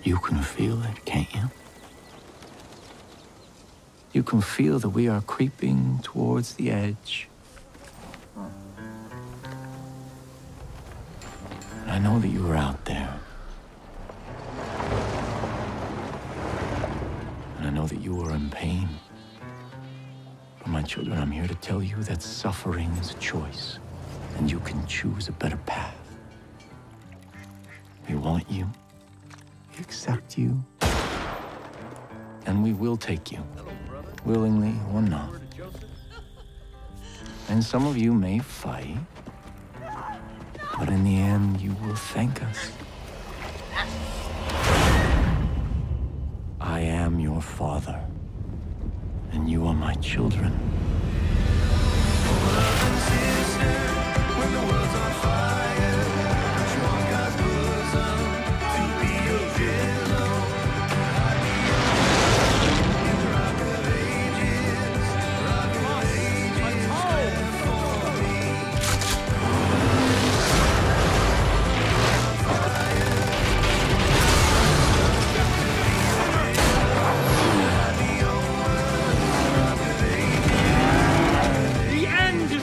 You can feel it, can't you? You can feel that we are creeping towards the edge. And I know that you were out there. And I know that you were in pain. But my children, I'm here to tell you that suffering is a choice, and you can choose a better path. We want you, we accept you, and we will take you, willingly or not. And some of you may fight, but in the end, you will thank us. I am your father, and you are my children.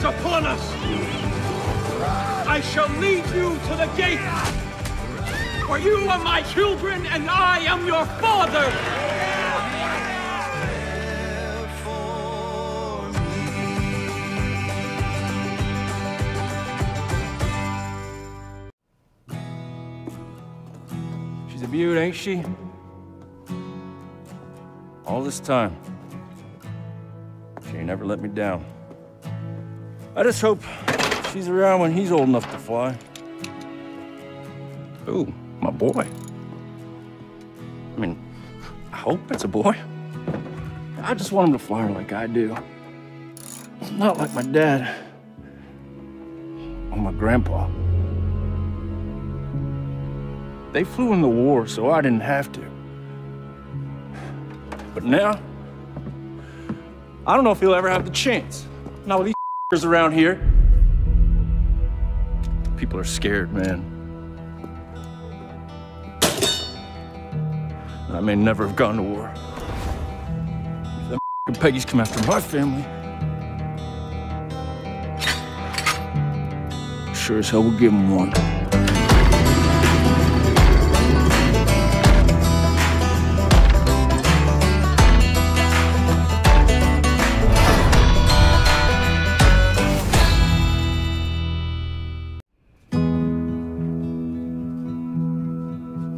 Upon us! I shall lead you to the gate, for you are my children and I am your father! She's a beaut, ain't she? All this time. She ain't never let me down. I just hope she's around when he's old enough to fly. Ooh, my boy. I mean, I hope it's a boy. I just want him to fly her like I do. Not like my dad or my grandpa. They flew in the war, so I didn't have to. But now, I don't know if he'll ever have the chance. Not with these around here. People are scared, man. I may never have gone to war. If them Peggies come after my family, sure as hell we'll give them one.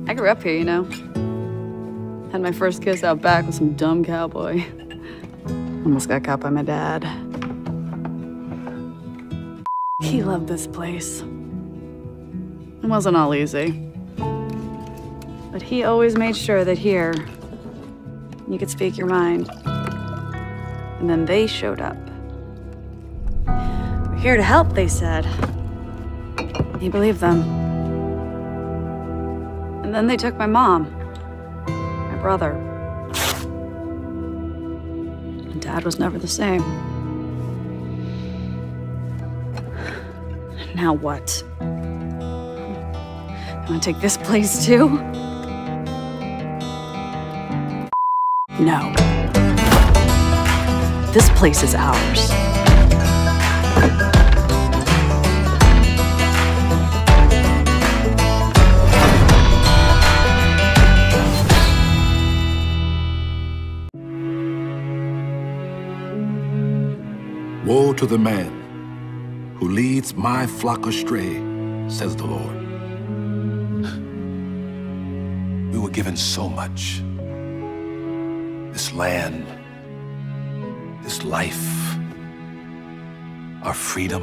I grew up here, you know. Had my first kiss out back with some dumb cowboy. Almost got caught by my dad. He loved this place. It wasn't all easy. But he always made sure that here, you could speak your mind. And then they showed up. We're here to help, they said. He believed them. And then they took my mom, my brother. And Dad was never the same. Now what? You wanna take this place too? No. This place is ours. Woe to the man who leads my flock astray, says the Lord. We were given so much. This land, this life, our freedom.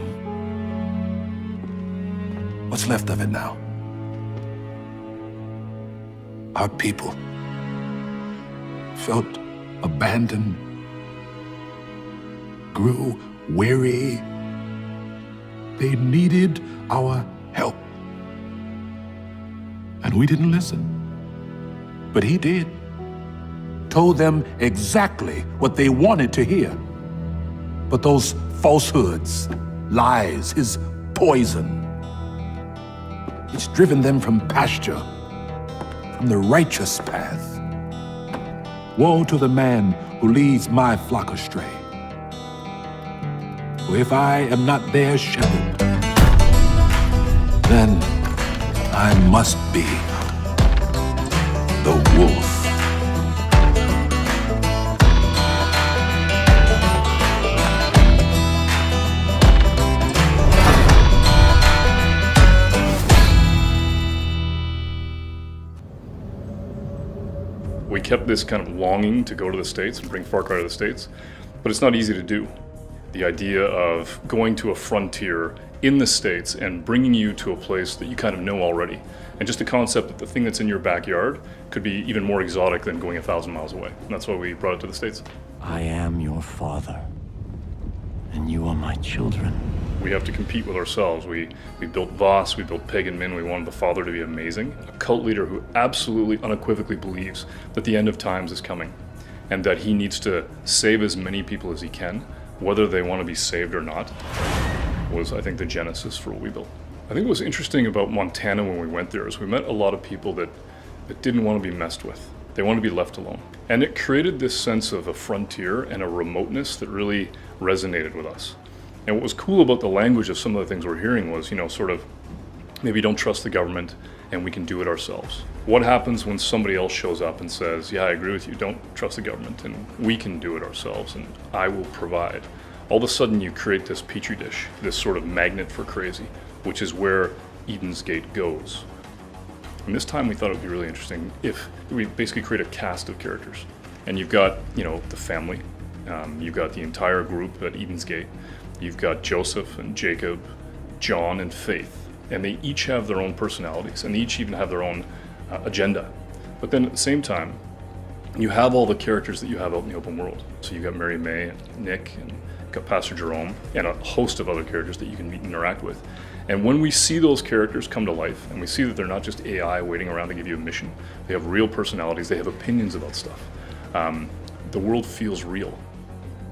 What's left of it now? Our people felt abandoned, grew weary. They needed our help. And we didn't listen. But he did. Told them exactly what they wanted to hear. But those falsehoods, lies, his poison, it's driven them from pasture, from the righteous path. Woe to the man who leads my flock astray. For if I am not their shepherd, then I must be the wolf. We kept this kind of longing to go to the States and bring Far Cry to the States, but it's not easy to do. The idea of going to a frontier in the States and bringing you to a place that you kind of know already. And just the concept that the thing that's in your backyard could be even more exotic than going 1,000 miles away. And that's why we brought it to the States. I am your father, and you are my children. We have to compete with ourselves. We built Voss, we built Pagan Min, we wanted the father to be amazing. A cult leader who absolutely unequivocally believes that the end of times is coming and that he needs to save as many people as he can, whether they want to be saved or not, was, I think, the genesis for what we built. I think what was interesting about Montana when we went there is we met a lot of people that didn't want to be messed with. They wanted to be left alone. And it created this sense of a frontier and a remoteness that really resonated with us. And what was cool about the language of some of the things we're hearing was, you know, sort of, maybe don't trust the government and we can do it ourselves. What happens when somebody else shows up and says, yeah, I agree with you, don't trust the government and we can do it ourselves and I will provide. All of a sudden you create this petri dish, this sort of magnet for crazy, which is where Eden's Gate goes. And this time we thought it would be really interesting if we basically create a cast of characters. And you've got, you know, the family, you've got the entire group at Eden's Gate, you've got Joseph and Jacob, John and Faith, and they each have their own personalities, and they each even have their own agenda. But then at the same time, you have all the characters that you have out in the open world. So you've got Mary May and Nick, and you've got Pastor Jerome, and a host of other characters that you can meet and interact with. And when we see those characters come to life, and we see that they're not just AI waiting around to give you a mission, they have real personalities, they have opinions about stuff. The world feels real.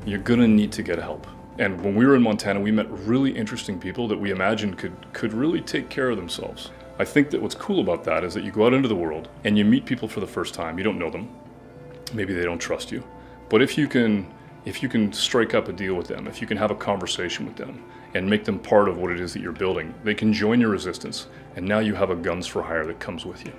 You're gonna need to get help. And when we were in Montana, we met really interesting people that we imagined could really take care of themselves. I think that what's cool about that is that you go out into the world and you meet people for the first time. You don't know them. Maybe they don't trust you. But if you can strike up a deal with them, if you can have a conversation with them and make them part of what it is that you're building, they can join your resistance. And now you have a guns for hire that comes with you.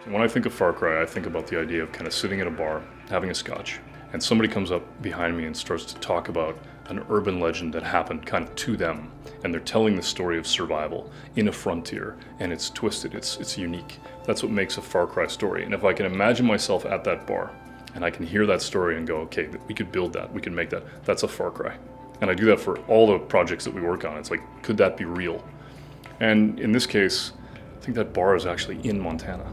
When I think of Far Cry, I think about the idea of kind of sitting at a bar, having a scotch, and somebody comes up behind me and starts to talk about an urban legend that happened kind of to them. And they're telling the story of survival in a frontier, and it's twisted, it's unique. That's what makes a Far Cry story. And if I can imagine myself at that bar, and I can hear that story and go, okay, we could build that, we could make that, that's a Far Cry. And I do that for all the projects that we work on. It's like, could that be real? And in this case, I think that bar is actually in Montana.